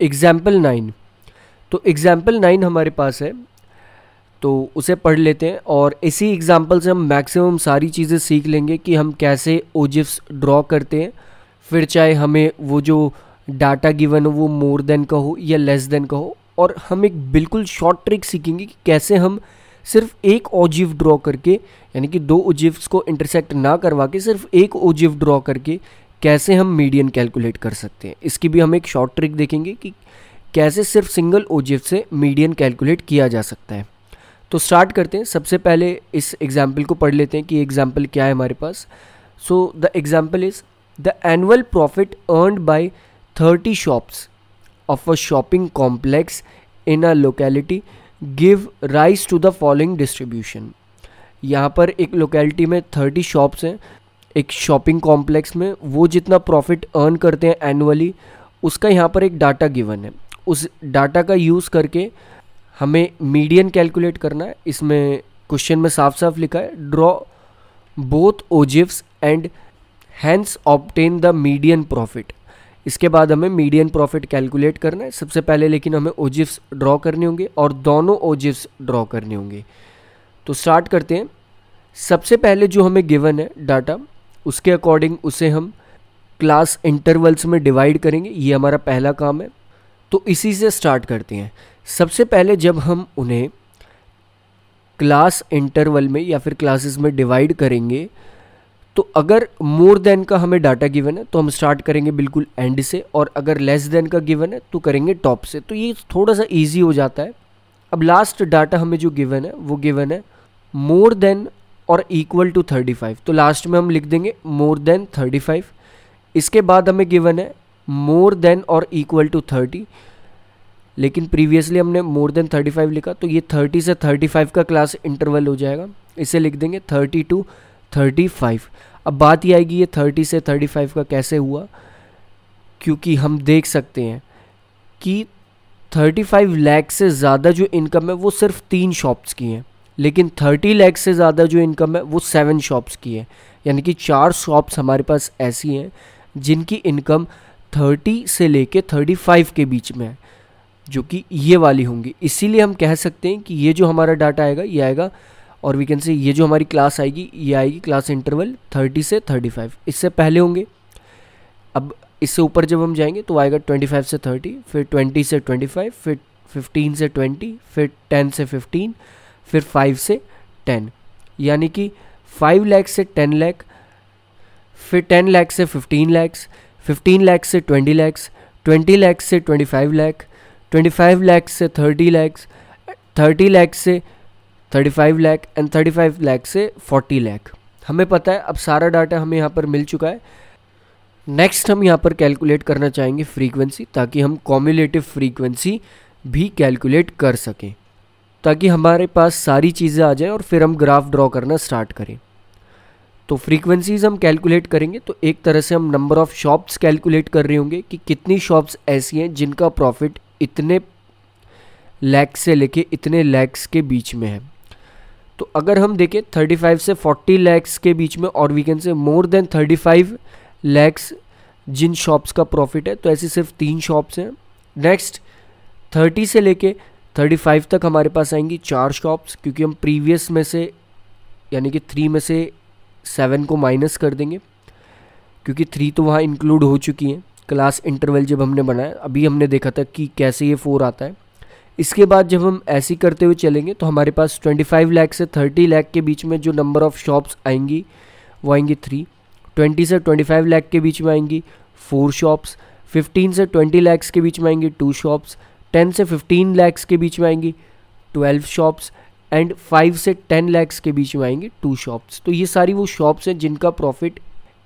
Example 9। तो example 9 हमारे पास है, तो उसे पढ़ लेते हैं और इसी एग्जाम्पल से हम मैक्सिमम सारी चीज़ें सीख लेंगे कि हम कैसे ओजिफ्स ड्रॉ करते हैं। फिर चाहे हमें वो जो डाटा गिवन हो वो मोर देन का हो या लेस देन का हो, और हम एक बिल्कुल शॉर्ट ट्रिक सीखेंगे कि कैसे हम सिर्फ एक ओजिफ ड्रॉ करके, यानी कि दो ओजिफ्स को इंटरसेक्ट ना करवा के सिर्फ एक ओजिफ ड्रॉ करके कैसे हम मीडियन कैलकुलेट कर सकते हैं। इसकी भी हम एक शॉर्ट ट्रिक देखेंगे कि कैसे सिर्फ सिंगल ओजिफ से मीडियन कैलकुलेट किया जा सकता है। तो स्टार्ट करते हैं। सबसे पहले इस एग्जाम्पल को पढ़ लेते हैं कि एग्जाम्पल क्या है हमारे पास। So the example is the annual profit earned by 30 shops of a shopping complex in a locality give rise to the following distribution. यहाँ पर एक लोकेलिटी में 30 शॉप्स हैं, एक शॉपिंग कॉम्प्लेक्स में। वो जितना प्रॉफिट अर्न करते हैं एनुअली, उसका यहाँ पर एक डाटा गिवन है। उस डाटा का यूज़ करके हमें मीडियन कैलकुलेट करना है। इसमें क्वेश्चन में साफ साफ लिखा है ड्रॉ बोथ ओजिफ्स and hence obtain the median profit. इसके बाद हमें मीडियन प्रॉफिट कैलकुलेट करना है। सबसे पहले लेकिन हमें ओजिफ्स ड्रॉ करने होंगे और दोनों ओजिफ्स ड्रॉ करने होंगे। तो स्टार्ट करते हैं। सबसे पहले जो हमें गिवन है डाटा, उसके अकॉर्डिंग उसे हम क्लास इंटरवल्स में डिवाइड करेंगे। ये हमारा पहला काम है। तो इसी से स्टार्ट करते हैं। सबसे पहले जब हम उन्हें क्लास इंटरवल में या फिर क्लासेस में डिवाइड करेंगे, तो अगर मोर देन का हमें डाटा गिवन है तो हम स्टार्ट करेंगे बिल्कुल एंड से, और अगर लेस देन का गिवन है तो करेंगे टॉप से। तो ये थोड़ा सा इजी हो जाता है। अब लास्ट डाटा हमें जो गिवन है वो गिवन है मोर देन और इक्वल टू 35। तो लास्ट में हम लिख देंगे मोर देन 35। इसके बाद हमें गिवन है मोर देन और इक्वल टू 30, लेकिन प्रीवियसली हमने मोर देन 35 लिखा, तो ये 30 से 35 का क्लास इंटरवल हो जाएगा। इसे लिख देंगे 30 to 35। अब बात ये आएगी ये 30 से 35 का कैसे हुआ, क्योंकि हम देख सकते हैं कि 35 लाख से ज़्यादा जो इनकम है वो सिर्फ 3 शॉप्स की है, लेकिन 30 लाख से ज़्यादा जो इनकम है वो 7 शॉप्स की है। यानी कि 4 शॉप्स हमारे पास ऐसी हैं जिनकी इनकम 30 से लेके 35 के बीच में है, जो कि ये वाली होंगी। इसीलिए हम कह सकते हैं कि ये जो हमारा डाटा आएगा ये आएगा, और वी कैन से ये जो हमारी क्लास आएगी ये आएगी क्लास इंटरवल 30 से 35। इससे पहले होंगे। अब इससे ऊपर जब हम जाएंगे तो आएगा 25 से 30, फिर 20 से 25, फिर 15 से 20, फिर 10 से 15, फिर 5 से 10। यानी कि 5 लाख से 10 लाख, फिर 10 लाख से 15 लाख, 15 लाख से 20 लाख, 20 लाख से 25 लाख, 25 लाख से 30 लाख, 30 लाख से 35 लाख एंड 35 लाख से 40 लाख। हमें पता है अब सारा डाटा हमें यहाँ पर मिल चुका है। नेक्स्ट हम यहाँ पर कैलकुलेट करना चाहेंगे फ्रीक्वेंसी, ताकि हम कॉम्युलेटिव फ्रीक्वेंसी भी कैलकुलेट कर सकें, ताकि हमारे पास सारी चीज़ें आ जाएं और फिर हम ग्राफ ड्रॉ करना स्टार्ट करें। तो फ्रीक्वेंसीज हम कैलकुलेट करेंगे तो एक तरह से हम नंबर ऑफ़ शॉप्स कैलकुलेट कर रहे होंगे कि कितनी शॉप्स ऐसी हैं जिनका प्रॉफिट इतने लैक्स से लेके इतने लैक्स के बीच में है। तो अगर हम देखें 35 से 40 लैक्स के बीच में, और we can say more than 35 lakhs जिन शॉप्स का प्रॉफिट है, तो ऐसी सिर्फ 3 शॉप्स हैं। नेक्स्ट 30 से लेके 35 तक हमारे पास आएंगी 4 शॉप्स, क्योंकि हम प्रीवियस में से यानी कि 3 में से 7 को माइनस कर देंगे, क्योंकि 3 तो वहाँ इंक्लूड हो चुकी हैं क्लास इंटरवल जब हमने बनाया। अभी हमने देखा था कि कैसे ये 4 आता है। इसके बाद जब हम ऐसे करते हुए चलेंगे तो हमारे पास 25 लाख से 30 लाख के बीच में जो नंबर ऑफ़ शॉप्स आएंगी वो आएंगी 3। 20 से 25 लाख के बीच में आएंगी 4 शॉप्स। 15 से 20 लाख के बीच में आएंगी 2 शॉप्स। 10 से 15 लाख के बीच में आएंगी 12 शॉप्स एंड 5 से 10 लाख के बीच में आएंगी 2 शॉप्स। तो ये सारी वो शॉप्स हैं जिनका प्रॉफिट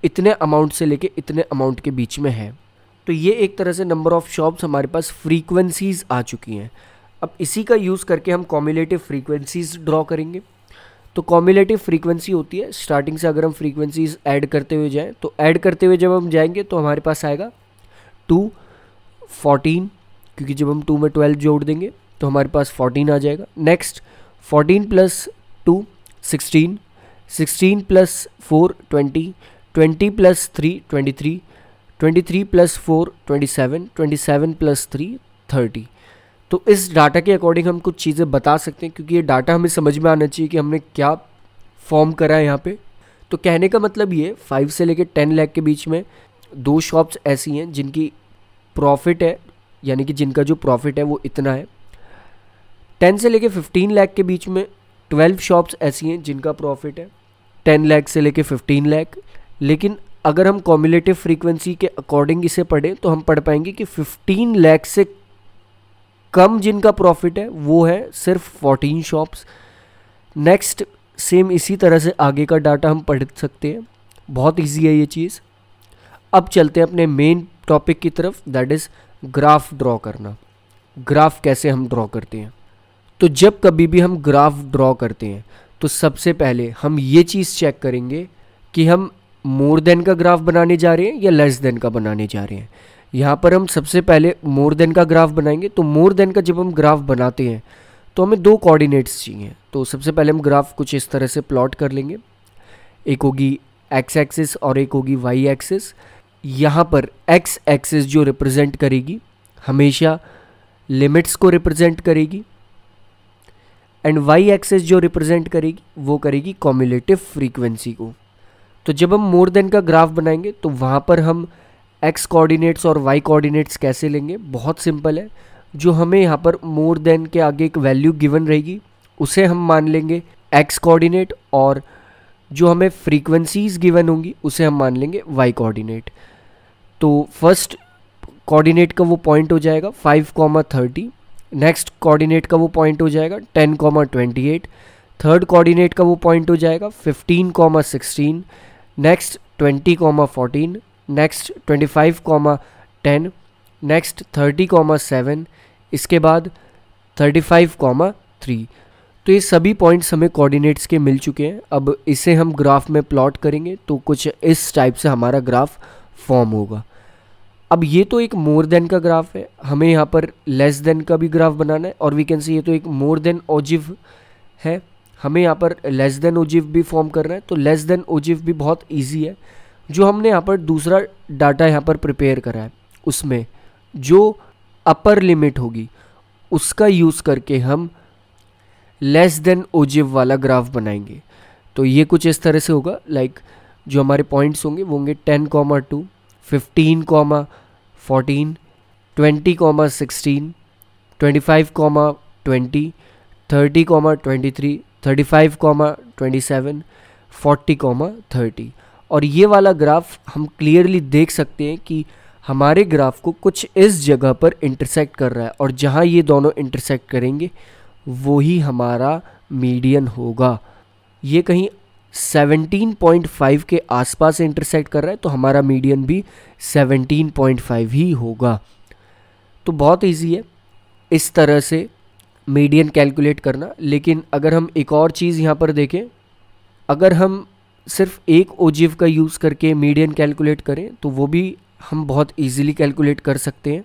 इतने अमाउंट से लेके इतने अमाउंट के बीच में है। तो ये एक तरह से नंबर ऑफ़ शॉप्स हमारे पास फ्रीक्वेंसीज़ आ चुकी हैं। अब इसी का यूज़ करके हम कॉम्युलेटिव फ्रीक्वेंसीज़ ड्रॉ करेंगे। तो कॉम्युलेटिव फ्रीक्वेंसी होती है स्टार्टिंग से अगर हम फ्रीक्वेंसीज़ ऐड करते हुए जाएं, तो ऐड करते हुए जब हम जाएंगे तो हमारे पास आएगा 2 14, क्योंकि जब हम 2 में 12 जोड़ देंगे तो हमारे पास 14 आ जाएगा। Next 14 plus 2 16, 16 plus 4 20, 20 plus 3 23, 23 plus 4 27, 27 plus 3 30। तो इस डाटा के अकॉर्डिंग हम कुछ चीज़ें बता सकते हैं, क्योंकि ये डाटा हमें समझ में आना चाहिए कि हमने क्या फॉर्म करा है यहाँ पे। तो कहने का मतलब ये 5 से लेके 10 लाख के बीच में 2 शॉप्स ऐसी हैं जिनकी प्रॉफिट है, यानी कि जिनका जो प्रॉफिट है वो इतना है। 10 से लेके 15 लाख के बीच में 12 शॉप्स ऐसी हैं जिनका प्रॉफिट है 10 लाख से लेके 15 लाख। लेकिन अगर हम कॉम्युलेटिव फ्रीक्वेंसी के अकॉर्डिंग इसे पढ़ें तो हम पढ़ पाएंगे कि 15 लाख से कम जिनका प्रॉफिट है वो है सिर्फ 14 शॉप्स। नेक्स्ट सेम इसी तरह से आगे का डाटा हम पढ़ सकते हैं, बहुत इजी है ये चीज़। अब चलते हैं अपने मेन टॉपिक की तरफ, दैट इज़ ग्राफ ड्रॉ करना। ग्राफ कैसे हम ड्रॉ करते हैं? तो जब कभी भी हम ग्राफ ड्रॉ करते हैं तो सबसे पहले हम ये चीज़ चेक करेंगे कि हम मोर देन का ग्राफ बनाने जा रहे हैं या लेस देन का बनाने जा रहे हैं। यहाँ पर हम सबसे पहले मोर देन का ग्राफ बनाएंगे। तो मोर देन का जब हम ग्राफ बनाते हैं तो हमें 2 कोऑर्डिनेट्स चाहिए। तो सबसे पहले हम ग्राफ कुछ इस तरह से प्लॉट कर लेंगे, एक होगी एक्स एक्सिस और एक होगी वाई एक्सिस। यहाँ पर एक्स एक्सिस जो रिप्रेजेंट करेगी हमेशा लिमिट्स को रिप्रेजेंट करेगी, एंड वाई एक्सिस जो रिप्रेजेंट करेगी वो करेगी कॉम्युलेटिव फ्रीक्वेंसी को। तो जब हम मोर देन का ग्राफ बनाएंगे तो वहाँ पर हम एक्स कोऑर्डिनेट्स और वाई कोऑर्डिनेट्स कैसे लेंगे? बहुत सिंपल है। जो हमें यहाँ पर मोर देन के आगे एक वैल्यू गिवन रहेगी उसे हम मान लेंगे एक्स कोऑर्डिनेट, और जो हमें फ्रीक्वेंसीज गिवन होंगी उसे हम मान लेंगे वाई कोऑर्डिनेट। तो फर्स्ट कोऑर्डिनेट का वो पॉइंट हो जाएगा 5,30, नेक्स्ट कोऑर्डिनेट का वो पॉइंट हो जाएगा 10,28, थर्ड कोऑर्डिनेट का वो पॉइंट हो जाएगा 15,16, नेक्स्ट 20,14, नेक्स्ट 25,10, नेक्स्ट 30,7, इसके बाद 35,3। तो ये सभी पॉइंट्स हमें कोऑर्डिनेट्स के मिल चुके हैं। अब इसे हम ग्राफ में प्लॉट करेंगे तो कुछ इस टाइप से हमारा ग्राफ फॉर्म होगा। अब ये तो एक मोर देन का ग्राफ है, हमें यहाँ पर लेस देन का भी ग्राफ बनाना है, और वी कैन सी ये तो एक मोर देन ओजिव है, हमें यहाँ पर लेस देन ओजिव भी फॉर्म करना है। तो लेस देन ओजिव भी बहुत इजी है। जो हमने यहाँ पर दूसरा डाटा यहाँ पर प्रिपेयर करा है उसमें जो अपर लिमिट होगी उसका यूज़ करके हम लेस देन ओजिव वाला ग्राफ बनाएंगे। तो ये कुछ इस तरह से होगा, लाइक जो हमारे पॉइंट्स होंगे वो होंगे 10,2, 15,14, 20,16, 25,20, 30,23, 35,27, 40,30। और ये वाला ग्राफ हम क्लियरली देख सकते हैं कि हमारे ग्राफ को कुछ इस जगह पर इंटरसेक्ट कर रहा है, और जहाँ ये दोनों इंटरसेक्ट करेंगे वो ही हमारा मीडियन होगा। ये कहीं 17.5 के आसपास इंटरसेक्ट कर रहा है तो हमारा मीडियन भी 17.5 ही होगा। तो बहुत इजी है इस तरह से मीडियन कैलकुलेट करना। लेकिन अगर हम एक और चीज़ यहाँ पर देखें, अगर हम सिर्फ एक ओजिव का यूज़ करके मीडियन कैलकुलेट करें तो वो भी हम बहुत इजीली कैलकुलेट कर सकते हैं।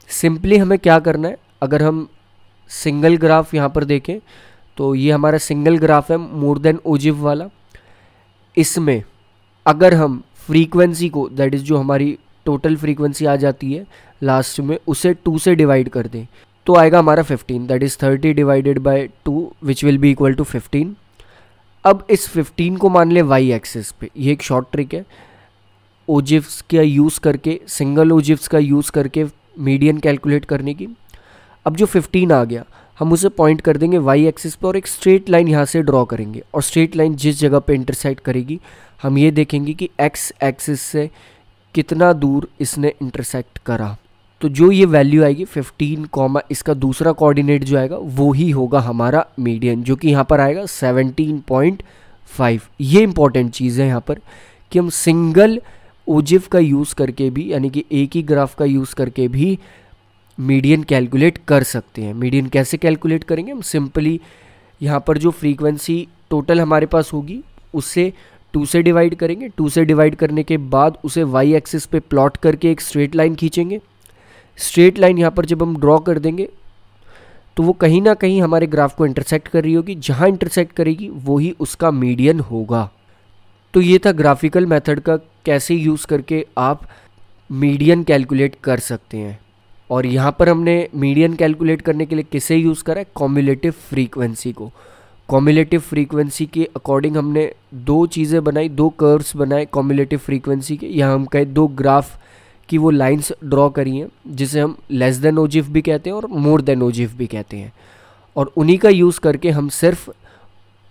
सिंपली हमें क्या करना है, अगर हम सिंगल ग्राफ यहाँ पर देखें तो ये हमारा सिंगल ग्राफ है मोर देन ओजिव वाला। इसमें अगर हम फ्रीक्वेंसी को, दैट इज़ जो हमारी टोटल फ्रीक्वेंसी आ जाती है लास्ट में, उसे 2 से डिवाइड कर दें तो आएगा हमारा 15, that is 30 divided by 2 which will be equal to 15। अब इस 15 को मान ले वाई एक्सिस पे। ये एक शॉर्ट ट्रिक है ओजिव्स का यूज़ करके, सिंगल ओजिव्स का यूज़ करके मीडियन कैलकुलेट करने की। अब जो 15 आ गया हम उसे पॉइंट कर देंगे वाई एक्सिस पे और एक स्ट्रेट लाइन यहाँ से ड्रॉ करेंगे, और स्ट्रेट लाइन जिस जगह पे इंटरसेक्ट करेगी हम ये देखेंगे कि एक्स एक्सिस से कितना दूर इसने इंटरसेक्ट करा। तो जो ये वैल्यू आएगी 15, इसका दूसरा कोऑर्डिनेट जो आएगा वो ही होगा हमारा मीडियन, जो कि यहाँ पर आएगा 17.5। ये इंपॉर्टेंट चीज़ है यहाँ पर कि हम सिंगल ओजिव का यूज़ करके भी, यानी कि एक ही ग्राफ का यूज़ करके भी मीडियन कैलकुलेट कर सकते हैं। मीडियन कैसे कैलकुलेट करेंगे? हम सिंपली यहाँ पर जो फ्रीक्वेंसी टोटल हमारे पास होगी उससे 2 से डिवाइड करेंगे। 2 से डिवाइड करने के बाद उसे वाई एक्सिस पे प्लॉट करके एक स्ट्रेट लाइन खींचेंगे। स्ट्रेट लाइन यहाँ पर जब हम ड्रॉ कर देंगे तो वो कहीं ना कहीं हमारे ग्राफ को इंटरसेक्ट कर रही होगी, जहाँ इंटरसेक्ट करेगी वो ही उसका मीडियन होगा। तो ये था ग्राफिकल मेथड का, कैसे यूज़ करके आप मीडियन कैलकुलेट कर सकते हैं। और यहाँ पर हमने मीडियन कैलकुलेट करने के लिए किसे यूज़ करा है, कॉम्युलेटिव फ्रीक्वेंसी को। कॉम्युलेटिव फ्रीक्वेंसी के अकॉर्डिंग हमने दो चीज़ें बनाई, दो कर्व्स बनाए कॉम्युलेटिव फ्रीक्वेंसी के, या हम कहें दो ग्राफ की वो लाइंस ड्रॉ करी हैं, जिसे हम लेस देन ओजिफ भी कहते हैं और मोर देन ओजिफ भी कहते हैं। और उन्हीं का यूज़ करके हम सिर्फ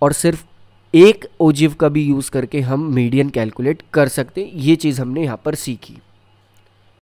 और सिर्फ एक ओजिव का भी यूज़ करके हम मीडियन कैलकुलेट कर सकते हैं। ये चीज़ हमने यहाँ पर सीखी।